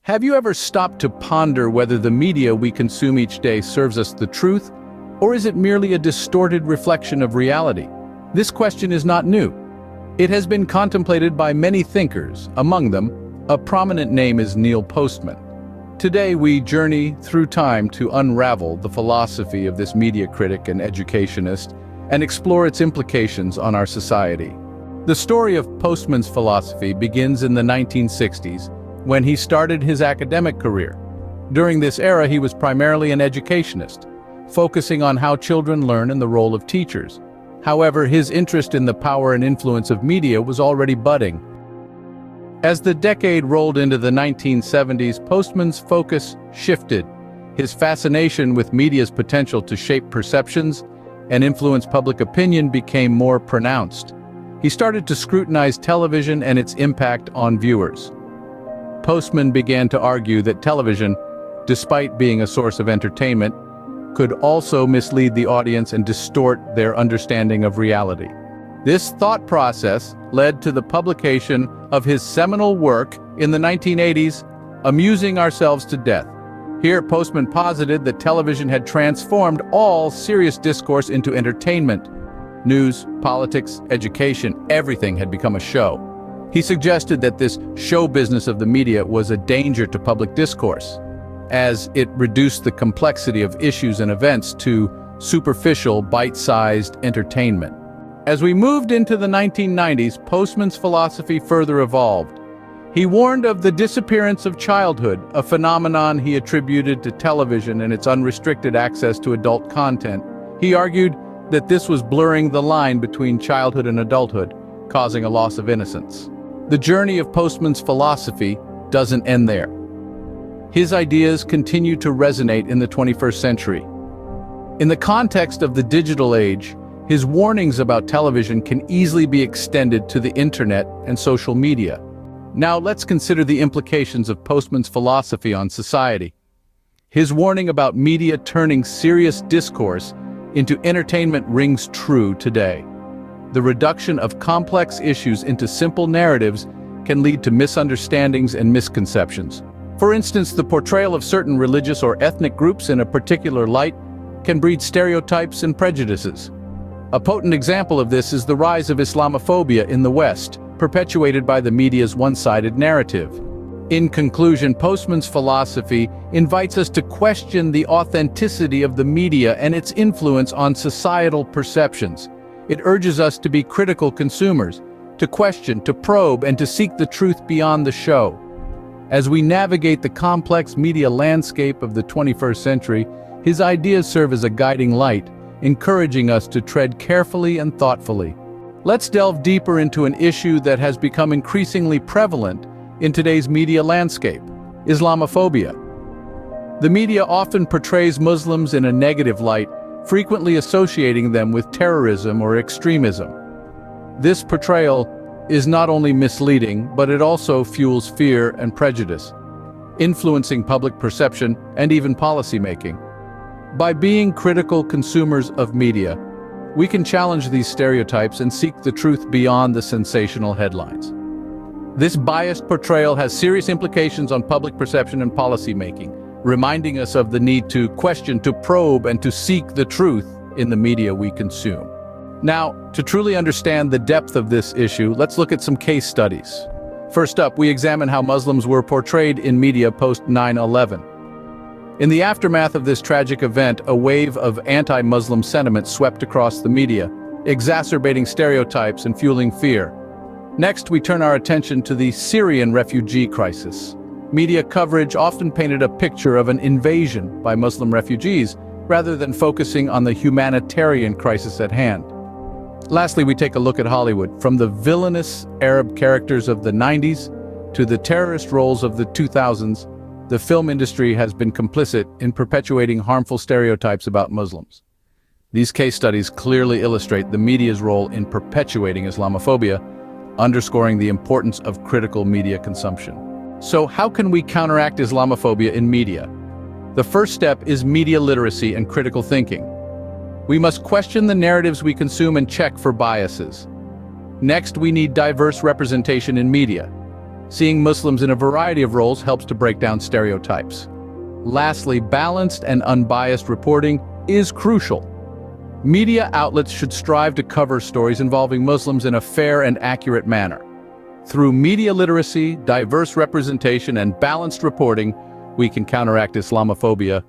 Have you ever stopped to ponder whether the media we consume each day serves us the truth, or is it merely a distorted reflection of reality? This question is not new. It has been contemplated by many thinkers. Among them, a prominent name is Neil Postman. Today we journey through time to unravel the philosophy of this media critic and educationist and explore its implications on our society. The story of Postman's philosophy begins in the 1960s, when he started his academic career. During this era, he was primarily an educationist, focusing on how children learn and the role of teachers. However, his interest in the power and influence of media was already budding. As the decade rolled into the 1970s, Postman's focus shifted. His fascination with media's potential to shape perceptions and influence public opinion became more pronounced. He started to scrutinize television and its impact on viewers. Postman began to argue that television, despite being a source of entertainment, could also mislead the audience and distort their understanding of reality. This thought process led to the publication of his seminal work in the 1980s, Amusing Ourselves to Death. Here, Postman posited that television had transformed all serious discourse into entertainment. News, politics, education, everything had become a show. He suggested that this show business of the media was a danger to public discourse, as it reduced the complexity of issues and events to superficial, bite-sized entertainment. As we moved into the 1990s, Postman's philosophy further evolved. He warned of the disappearance of childhood, a phenomenon he attributed to television and its unrestricted access to adult content. He argued that this was blurring the line between childhood and adulthood, causing a loss of innocence. The journey of Postman's philosophy doesn't end there. His ideas continue to resonate in the 21st century. In the context of the digital age, his warnings about television can easily be extended to the internet and social media. Now let's consider the implications of Postman's philosophy on society. His warning about media turning serious discourse into entertainment rings true today. The reduction of complex issues into simple narratives can lead to misunderstandings and misconceptions. For instance, the portrayal of certain religious or ethnic groups in a particular light can breed stereotypes and prejudices. A potent example of this is the rise of Islamophobia in the West, perpetuated by the media's one-sided narrative. In conclusion, Postman's philosophy invites us to question the authenticity of the media and its influence on societal perceptions. It urges us to be critical consumers, to question, to probe, and to seek the truth beyond the show. As we navigate the complex media landscape of the 21st century, his ideas serve as a guiding light, encouraging us to tread carefully and thoughtfully. Let's delve deeper into an issue that has become increasingly prevalent in today's media landscape: Islamophobia. The media often portrays Muslims in a negative light, frequently associating them with terrorism or extremism. This portrayal is not only misleading, but it also fuels fear and prejudice, influencing public perception and even policymaking. By being critical consumers of media, we can challenge these stereotypes and seek the truth beyond the sensational headlines. This biased portrayal has serious implications on public perception and policymaking, reminding us of the need to question, to probe, and to seek the truth in the media we consume. Now, to truly understand the depth of this issue, let's look at some case studies. First up, we examine how Muslims were portrayed in media post-9/11. In the aftermath of this tragic event, a wave of anti-Muslim sentiment swept across the media, exacerbating stereotypes and fueling fear. Next, we turn our attention to the Syrian refugee crisis. Media coverage often painted a picture of an invasion by Muslim refugees, rather than focusing on the humanitarian crisis at hand. Lastly, we take a look at Hollywood. From the villainous Arab characters of the 90s to the terrorist roles of the 2000s, the film industry has been complicit in perpetuating harmful stereotypes about Muslims. These case studies clearly illustrate the media's role in perpetuating Islamophobia, underscoring the importance of critical media consumption. So how can we counteract Islamophobia in media? The first step is media literacy and critical thinking. We must question the narratives we consume and check for biases. Next, we need diverse representation in media. Seeing Muslims in a variety of roles helps to break down stereotypes. Lastly, balanced and unbiased reporting is crucial. Media outlets should strive to cover stories involving Muslims in a fair and accurate manner. Through media literacy, diverse representation, and balanced reporting, we can counteract Islamophobia